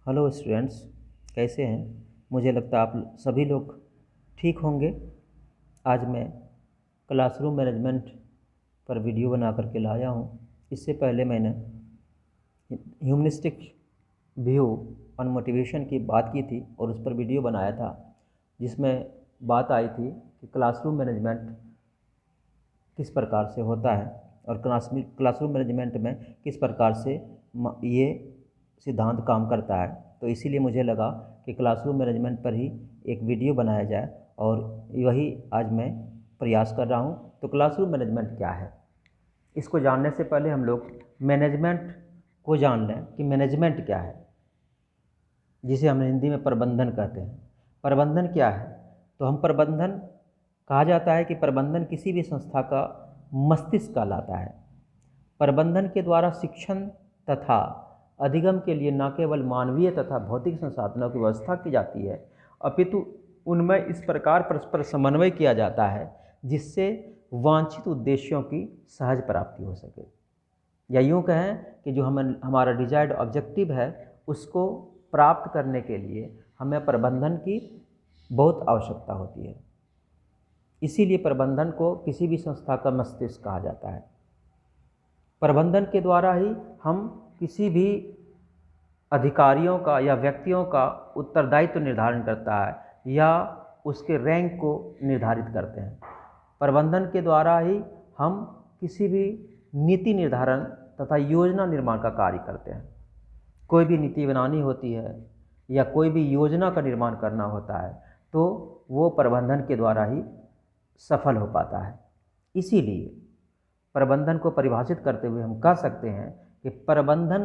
Hello students, कैसे हैं। मुझे लगता है आप सभी लोग ठीक होंगे। आज मैं क्लासरूम मैनेजमेंट पर वीडियो बना करके लाया हूं। इससे पहले मैंने ह्यूमनिस्टिक व्यू ऑन मोटिवेशन की बात की थी और उस पर वीडियो बनाया था, जिसमें बात आई थी कि क्लासरूम मैनेजमेंट किस प्रकार से होता है और क्लासरूम मैनेजमेंट में किस प्रकार से ये सिद्धांत काम करता है। तो इसीलिए मुझे लगा कि क्लासरूम मैनेजमेंट पर ही एक वीडियो बनाया जाए और वही आज मैं प्रयास कर रहा हूँ। तो क्लासरूम मैनेजमेंट क्या है, इसको जानने से पहले हम लोग मैनेजमेंट को जान लें कि मैनेजमेंट क्या है, जिसे हम हिंदी में प्रबंधन कहते हैं। प्रबंधन क्या है? तो हम प्रबंधन कहा जाता है कि प्रबंधन किसी भी संस्था का मस्तिष्क कहलाता है। प्रबंधन के द्वारा शिक्षण तथा अधिगम के लिए न केवल मानवीय तथा भौतिक संसाधनों की व्यवस्था की जाती है, अपितु उनमें इस प्रकार परस्पर समन्वय किया जाता है जिससे वांछित उद्देश्यों की सहज प्राप्ति हो सके। या यूँ कहें कि जो हमारा डिजायर्ड ऑब्जेक्टिव है उसको प्राप्त करने के लिए हमें प्रबंधन की बहुत आवश्यकता होती है। इसीलिए प्रबंधन को किसी भी संस्था का मस्तिष्क कहा जाता है। प्रबंधन के द्वारा ही हम किसी भी अधिकारियों का या व्यक्तियों का उत्तरदायित्व निर्धारण करता है या उसके रैंक को निर्धारित करते हैं। प्रबंधन के द्वारा ही हम किसी भी नीति निर्धारण तथा योजना निर्माण का कार्य करते हैं। कोई भी नीति बनानी होती है या कोई भी योजना का निर्माण करना होता है तो वो प्रबंधन के द्वारा ही सफल हो पाता है। इसीलिए प्रबंधन को परिभाषित करते हुए हम कह सकते हैं कि प्रबंधन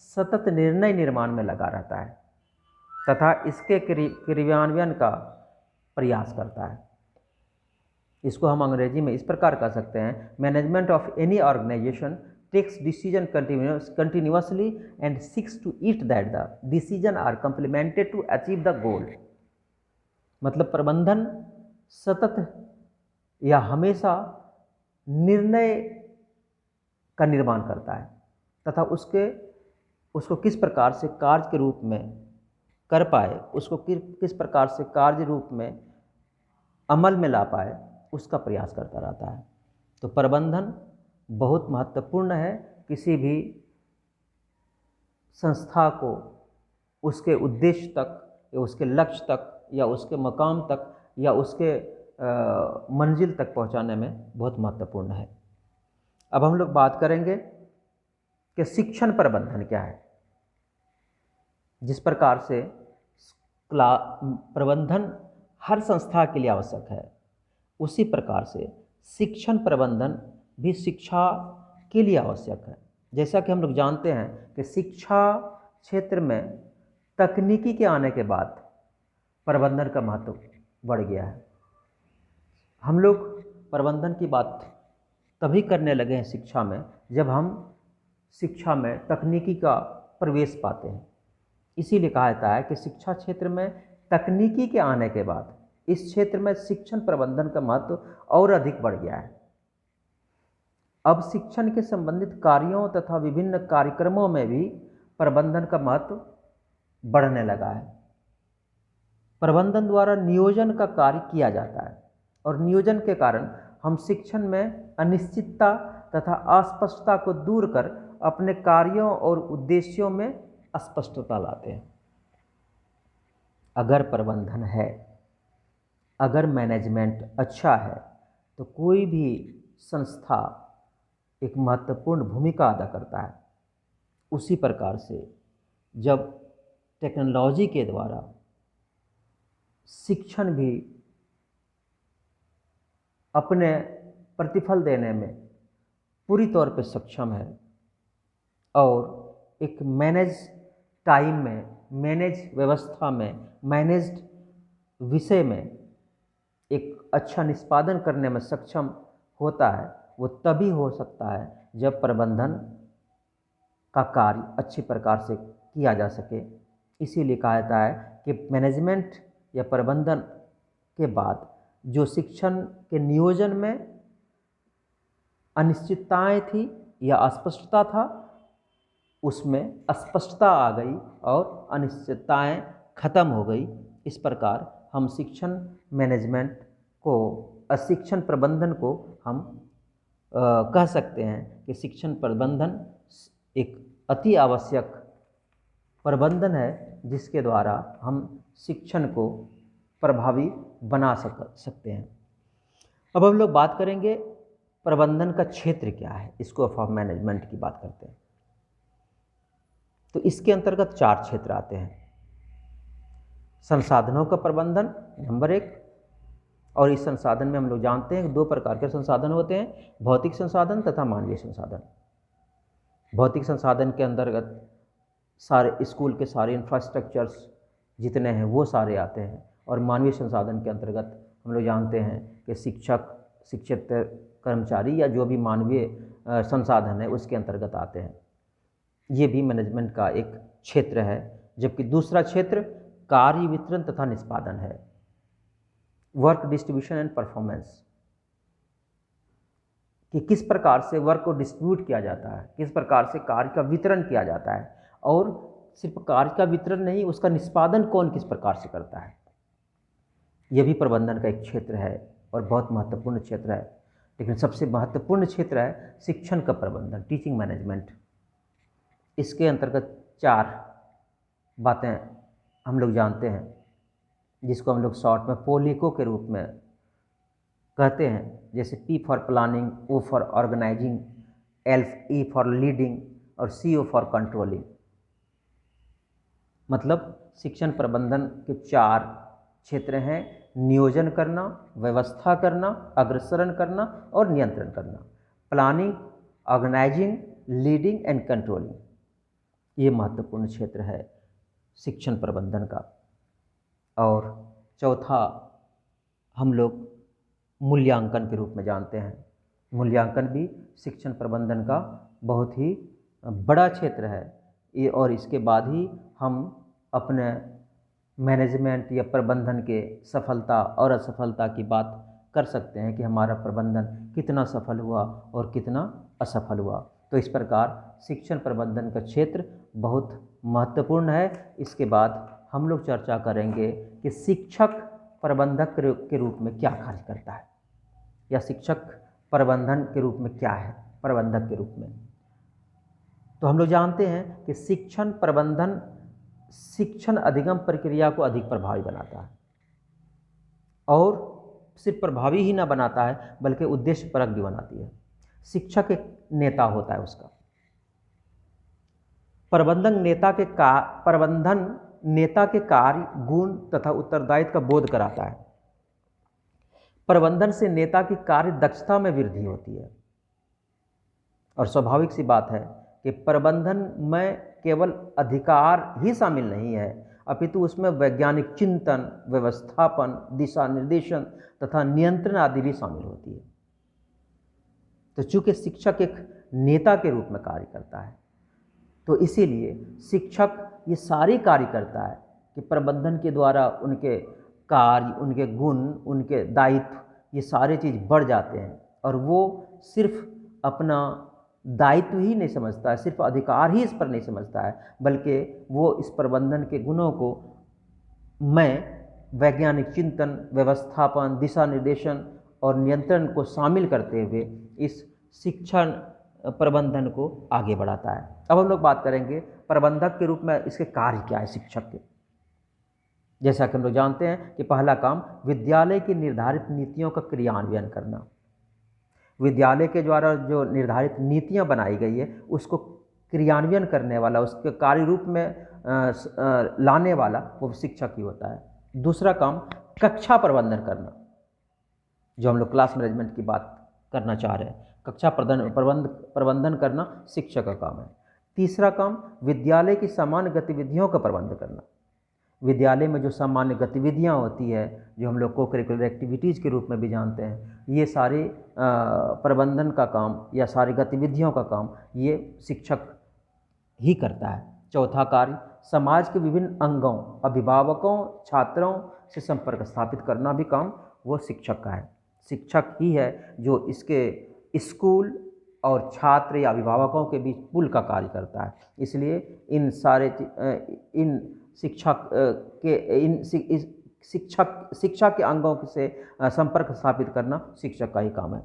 सतत निर्णय निर्माण में लगा रहता है तथा इसके क्रियान्वयन का प्रयास करता है। इसको हम अंग्रेजी में इस प्रकार कह सकते हैं, management of any organisation takes decision continuously and seeks to it that the decision are complemented to achieve the goal. मतलब प्रबंधन सतत या हमेशा निर्णय का निर्माण करता है तथा उसको किस प्रकार से कार्य के रूप में कर पाए, उसको किस प्रकार से कार्य रूप में अमल में ला पाए, उसका प्रयास करता रहता है। तो प्रबंधन बहुत महत्वपूर्ण है किसी भी संस्था को उसके उद्देश्य तक या उसके लक्ष्य तक या उसके मकाम तक या उसके मंजिल तक पहुंचाने में बहुत महत्वपूर्ण है। अब हम लोग बात करेंगे कि शिक्षण प्रबंधन क्या है। जिस प्रकार से प्रबंधन हर संस्था के लिए आवश्यक है, उसी प्रकार से शिक्षण प्रबंधन भी शिक्षा के लिए आवश्यक है। जैसा कि हम लोग जानते हैं कि शिक्षा क्षेत्र में तकनीकी के आने के बाद प्रबंधन का महत्व बढ़ गया है। हम लोग प्रबंधन की बात तभी करने लगे हैं शिक्षा में जब हम शिक्षा में तकनीकी का प्रवेश पाते हैं। इसीलिए कहा जाता है कि शिक्षा क्षेत्र में तकनीकी के आने के बाद इस क्षेत्र में शिक्षण प्रबंधन का महत्व और अधिक बढ़ गया है। अब शिक्षण के संबंधित कार्यों तथा विभिन्न कार्यक्रमों में भी प्रबंधन का महत्व बढ़ने लगा है। प्रबंधन द्वारा नियोजन का कार्य किया जाता है और नियोजन के कारण हम शिक्षण में अनिश्चितता तथा अस्पष्टता को दूर कर अपने कार्यों और उद्देश्यों में स्पष्टता लाते हैं। अगर प्रबंधन है, अगर मैनेजमेंट अच्छा है तो कोई भी संस्था एक महत्वपूर्ण भूमिका अदा करता है। उसी प्रकार से जब टेक्नोलॉजी के द्वारा शिक्षण भी अपने प्रतिफल देने में पूरी तौर पर सक्षम है और एक मैनेज टाइम में, मैनेज व्यवस्था में, मैनेज्ड विषय में एक अच्छा निष्पादन करने में सक्षम होता है, वो तभी हो सकता है जब प्रबंधन का कार्य अच्छी प्रकार से किया जा सके। इसीलिए कहा जाता है कि मैनेजमेंट या प्रबंधन के बाद जो शिक्षण के नियोजन में अनिश्चितताएं थी या अस्पष्टता था, उसमें स्पष्टता आ गई और अनिश्चितताएं खत्म हो गई। इस प्रकार हम शिक्षण मैनेजमेंट को, शिक्षण प्रबंधन को हम कह सकते हैं कि शिक्षण प्रबंधन एक अति आवश्यक प्रबंधन है जिसके द्वारा हम शिक्षण को प्रभावी बना सकते हैं। अब हम लोग बात करेंगे प्रबंधन का क्षेत्र क्या है, स्कोप ऑफ मैनेजमेंट की बात करते हैं। तो इसके अंतर्गत 4 क्षेत्र आते हैं। संसाधनों का प्रबंधन नंबर 1, और इस संसाधन में हम लोग जानते हैं कि 2 प्रकार के संसाधन होते हैं, भौतिक संसाधन तथा मानवीय संसाधन। भौतिक संसाधन के अंतर्गत सारे स्कूल के सारे इंफ्रास्ट्रक्चर्स जितने हैं वो सारे आते हैं, और मानवीय संसाधन के अंतर्गत हम लोग जानते हैं कि शिक्षक, शिक्षित कर्मचारी या जो भी मानवीय संसाधन है उसके अंतर्गत आते हैं। ये भी मैनेजमेंट का एक क्षेत्र है। जबकि दूसरा क्षेत्र कार्य वितरण तथा निष्पादन है, वर्क डिस्ट्रीब्यूशन एंड परफॉर्मेंस, कि किस प्रकार से वर्क को डिस्ट्रीब्यूट किया जाता है, किस प्रकार से कार्य का वितरण किया जाता है, और सिर्फ कार्य का वितरण नहीं, उसका निष्पादन कौन किस प्रकार से करता है। यह भी प्रबंधन का एक क्षेत्र है और बहुत महत्वपूर्ण क्षेत्र है। लेकिन सबसे महत्वपूर्ण क्षेत्र है शिक्षण का प्रबंधन, टीचिंग मैनेजमेंट। इसके अंतर्गत 4 बातें हम लोग जानते हैं, जिसको हम लोग शॉर्ट में पोलिको के रूप में कहते हैं। जैसे P for planning, O for organising, E for leading और CO फॉर कंट्रोलिंग। मतलब शिक्षण प्रबंधन के 4 क्षेत्र हैं: नियोजन करना, व्यवस्था करना, अग्रसरण करना और नियंत्रण करना। Planning, organising, leading and controlling, ये महत्वपूर्ण क्षेत्र है शिक्षण प्रबंधन का। और चौथा हम लोग मूल्यांकन के रूप में जानते हैं। मूल्यांकन भी शिक्षण प्रबंधन का बहुत ही बड़ा क्षेत्र है ये, और इसके बाद ही हम अपने मैनेजमेंट या प्रबंधन के सफलता और असफलता की बात कर सकते हैं कि हमारा प्रबंधन कितना सफल हुआ और कितना असफल हुआ। तो इस प्रकार शिक्षण प्रबंधन का क्षेत्र बहुत महत्वपूर्ण है। इसके बाद हम लोग चर्चा करेंगे कि शिक्षक प्रबंधक के रूप में क्या कार्य करता है, या शिक्षक प्रबंधन के रूप में क्या है प्रबंधक के रूप में। तो हम लोग जानते हैं कि शिक्षण प्रबंधन शिक्षण अधिगम प्रक्रिया को अधिक प्रभावी बनाता है, और सिर्फ प्रभावी ही ना बनाता है बल्कि उद्देश्यपरक भी बनाती है। शिक्षक एक नेता होता है, उसका प्रबंधन नेता के कार्य, गुण तथा उत्तरदायित्व का बोध कराता है। प्रबंधन से नेता की कार्य दक्षता में वृद्धि होती है, और स्वाभाविक सी बात है कि प्रबंधन में केवल अधिकार ही शामिल नहीं है, अपितु उसमें वैज्ञानिक चिंतन, व्यवस्थापन, दिशा निर्देशन तथा नियंत्रण आदि भी शामिल होती है। तो चूंकि शिक्षक एक नेता के रूप में कार्य करता है, तो इसीलिए शिक्षक ये सारी कार्य करता है कि प्रबंधन के द्वारा उनके कार्य, उनके गुण, उनके दायित्व, ये सारे चीज़ बढ़ जाते हैं, और वो सिर्फ अपना दायित्व ही नहीं समझता है, सिर्फ अधिकार ही इस पर नहीं समझता है, बल्कि वो इस प्रबंधन के गुणों को वैज्ञानिक चिंतन, व्यवस्थापन, दिशा निर्देशन और नियंत्रण को शामिल करते हुए इस शिक्षण प्रबंधन को आगे बढ़ाता है। अब हम लोग बात करेंगे प्रबंधक के रूप में इसके कार्य क्या है शिक्षक के। जैसा कि हम लोग जानते हैं कि पहला काम विद्यालय की निर्धारित नीतियों का क्रियान्वयन करना। विद्यालय के द्वारा जो निर्धारित नीतियां बनाई गई है उसको क्रियान्वयन करने वाला, उसके कार्य रूप में लाने वाला वो शिक्षक ही होता है। दूसरा काम कक्षा प्रबंधन करना, जो हम लोग क्लास मैनेजमेंट की बात करना चाह रहे हैं। कक्षा प्रबंधन करना शिक्षक का काम है। तीसरा काम विद्यालय की सामान्य गतिविधियों का प्रबंध करना। विद्यालय में जो सामान्य गतिविधियां होती है, जो हम लोग को करिकुलर एक्टिविटीज़ के रूप में भी जानते हैं, ये सारे प्रबंधन का काम या सारी गतिविधियों का काम ये शिक्षक ही करता है। चौथा कार्य समाज के विभिन्न अंगों, अभिभावकों, छात्रों से संपर्क स्थापित करना भी काम वो शिक्षक का है। शिक्षक ही है जो इसके स्कूल और छात्र या अभिभावकों के बीच पुल का कार्य करता है। इसलिए इन सारे इन शिक्षक के इन शिक्षा के अंगों से संपर्क स्थापित करना शिक्षक का ही काम है।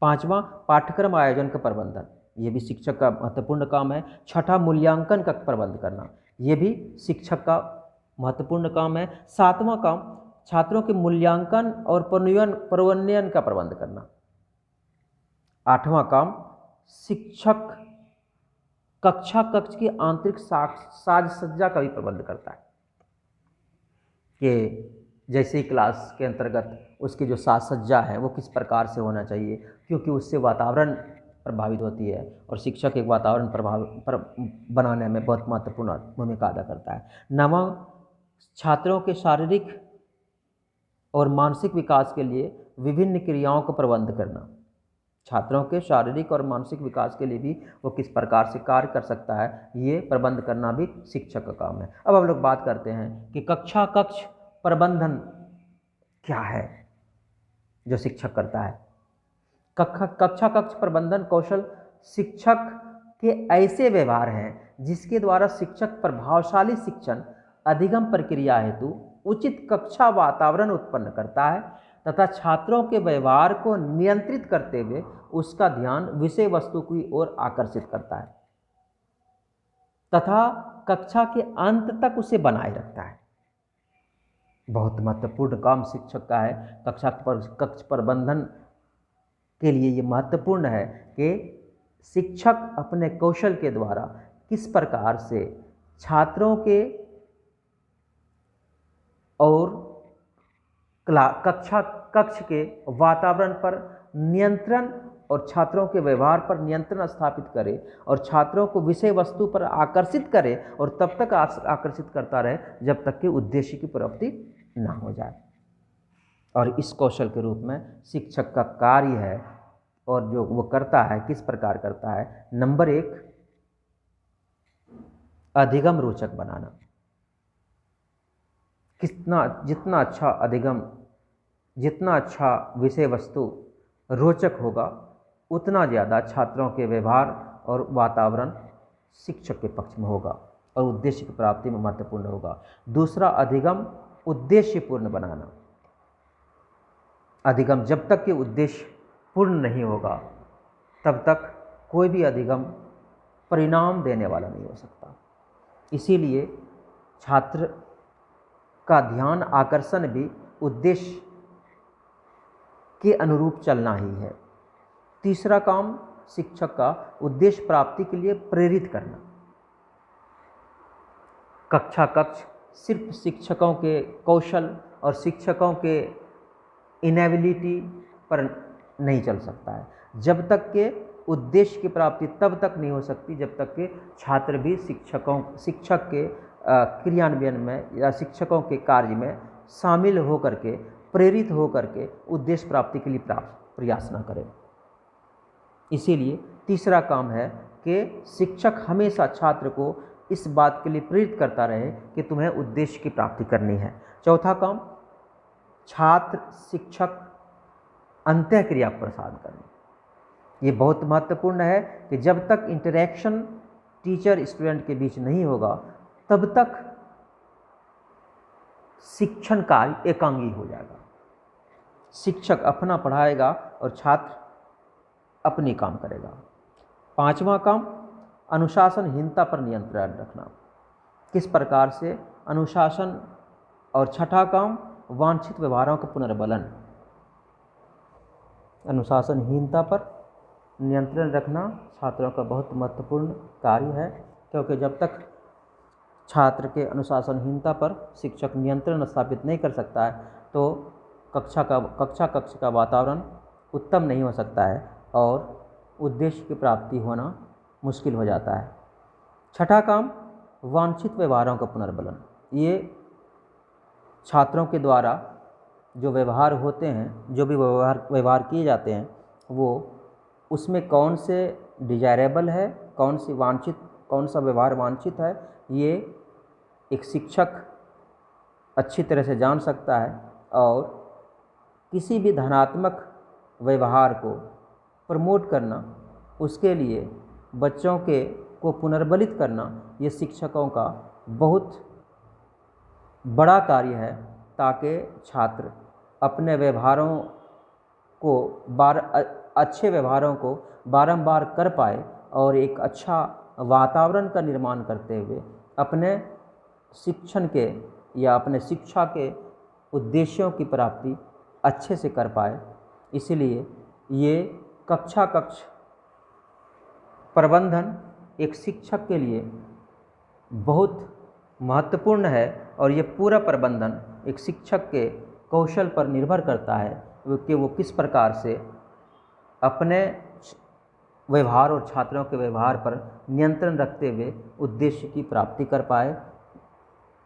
पांचवा, पाठ्यक्रम आयोजन का प्रबंधन, ये भी शिक्षक का महत्वपूर्ण काम है। छठा, मूल्यांकन का प्रबंध करना, ये भी शिक्षक का महत्वपूर्ण काम है। सातवां काम, छात्रों के मूल्यांकन और प्रवन्यन का प्रबंध करना। आठवां काम, शिक्षक कक्ष की आंतरिक साज सज्जा का भी प्रबंध करता है कि जैसे ही क्लास के अंतर्गत उसकी जो साज सज्जा है वो किस प्रकार से होना चाहिए, क्योंकि उससे वातावरण प्रभावित होती है और शिक्षक एक वातावरण बनाने में बहुत महत्वपूर्ण भूमिका अदा करता है। नवा, छात्रों के शारीरिक और मानसिक विकास के लिए विभिन्न क्रियाओं का प्रबंध करना। छात्रों के शारीरिक और मानसिक विकास के लिए भी वो किस प्रकार से कार्य कर सकता है, ये प्रबंध करना भी शिक्षक का काम है। अब हम लोग बात करते हैं कि कक्ष प्रबंधन क्या है जो शिक्षक करता है। कक्ष प्रबंधन कौशल शिक्षक के ऐसे व्यवहार हैं जिसके द्वारा शिक्षक प्रभावशाली शिक्षण अधिगम प्रक्रिया हेतु उचित कक्षा वातावरण उत्पन्न करता है तथा छात्रों के व्यवहार को नियंत्रित करते हुए उसका ध्यान विषय वस्तु की ओर आकर्षित करता है तथा कक्षा के अंत तक उसे बनाए रखता है। बहुत महत्वपूर्ण काम शिक्षक का है। कक्ष प्रबंधन के लिए ये महत्वपूर्ण है कि शिक्षक अपने कौशल के द्वारा किस प्रकार से छात्रों के और कक्ष के वातावरण पर नियंत्रण और छात्रों के व्यवहार पर नियंत्रण स्थापित करे और छात्रों को विषय वस्तु पर आकर्षित करे और तब तक आकर्षित करता रहे जब तक कि उद्देश्य की प्राप्ति ना हो जाए। और इस कौशल के रूप में शिक्षक का कार्य है और जो वो करता है किस प्रकार करता है। नंबर 1, अधिगम रोचक बनाना। जितना अच्छा अधिगम, जितना अच्छा विषय वस्तु रोचक होगा उतना ज़्यादा छात्रों के व्यवहार और वातावरण शिक्षक के पक्ष में होगा और उद्देश्य की प्राप्ति में महत्वपूर्ण होगा। दूसरा, अधिगम उद्देश्यपूर्ण बनाना। अधिगम जब तक कि उद्देश्य पूर्ण नहीं होगा तब तक कोई भी अधिगम परिणाम देने वाला नहीं हो सकता। इसीलिए छात्र का ध्यान आकर्षण भी उद्देश्य के अनुरूप चलना ही है। तीसरा काम शिक्षक का उद्देश्य प्राप्ति के लिए प्रेरित करना। कक्ष सिर्फ शिक्षकों के कौशल और शिक्षकों के इनेबिलिटी पर नहीं चल सकता है। जब तक के उद्देश्य की प्राप्ति तब तक नहीं हो सकती जब तक के छात्र भी शिक्षक के क्रियान्वयन में या शिक्षकों के कार्य में शामिल होकर के प्रेरित होकर के उद्देश्य प्राप्ति के लिए प्रयास न करें। इसीलिए तीसरा काम है कि शिक्षक हमेशा छात्र को इस बात के लिए प्रेरित करता रहे कि तुम्हें उद्देश्य की प्राप्ति करनी है। चौथा काम, छात्र शिक्षक अंतःक्रिया प्रसाद करना। ये बहुत महत्वपूर्ण है कि जब तक इंटरेक्शन टीचर स्टूडेंट के बीच नहीं होगा तब तक शिक्षण कार्य एकांगी हो जाएगा। शिक्षक अपना पढ़ाएगा और छात्र अपनी काम करेगा। पांचवा काम, अनुशासनहीनता पर नियंत्रण रखना। किस प्रकार से अनुशासन। और छठा काम, वांछित व्यवहारों का पुनर्बलन। अनुशासनहीनता पर नियंत्रण रखना छात्रों का बहुत महत्वपूर्ण कार्य है, क्योंकि जब तक छात्र के अनुशासनहीनता पर शिक्षक नियंत्रण स्थापित नहीं कर सकता है तो कक्ष का वातावरण उत्तम नहीं हो सकता है और उद्देश्य की प्राप्ति होना मुश्किल हो जाता है। छठा काम, वांछित व्यवहारों का पुनर्बलन। ये छात्रों के द्वारा जो व्यवहार होते हैं, जो भी व्यवहार किए जाते हैं, वो उसमें कौन से डिजायरेबल है, कौन सा व्यवहार वांछित है, ये एक शिक्षक अच्छी तरह से जान सकता है और किसी भी धनात्मक व्यवहार को प्रमोट करना, उसके लिए बच्चों के को पुनर्बलित करना, ये शिक्षकों का बहुत बड़ा कार्य है, ताकि छात्र अपने व्यवहारों को अच्छे व्यवहारों को बारंबार कर पाए और एक अच्छा वातावरण का निर्माण करते हुए अपने शिक्षण के या अपने शिक्षा के उद्देश्यों की प्राप्ति अच्छे से कर पाए। इसलिए ये कक्ष प्रबंधन एक शिक्षक के लिए बहुत महत्वपूर्ण है और ये पूरा प्रबंधन एक शिक्षक के कौशल पर निर्भर करता है कि वो किस प्रकार से अपने व्यवहार और छात्रों के व्यवहार पर नियंत्रण रखते हुए उद्देश्य की प्राप्ति कर पाए।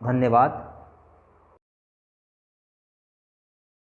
धन्यवाद।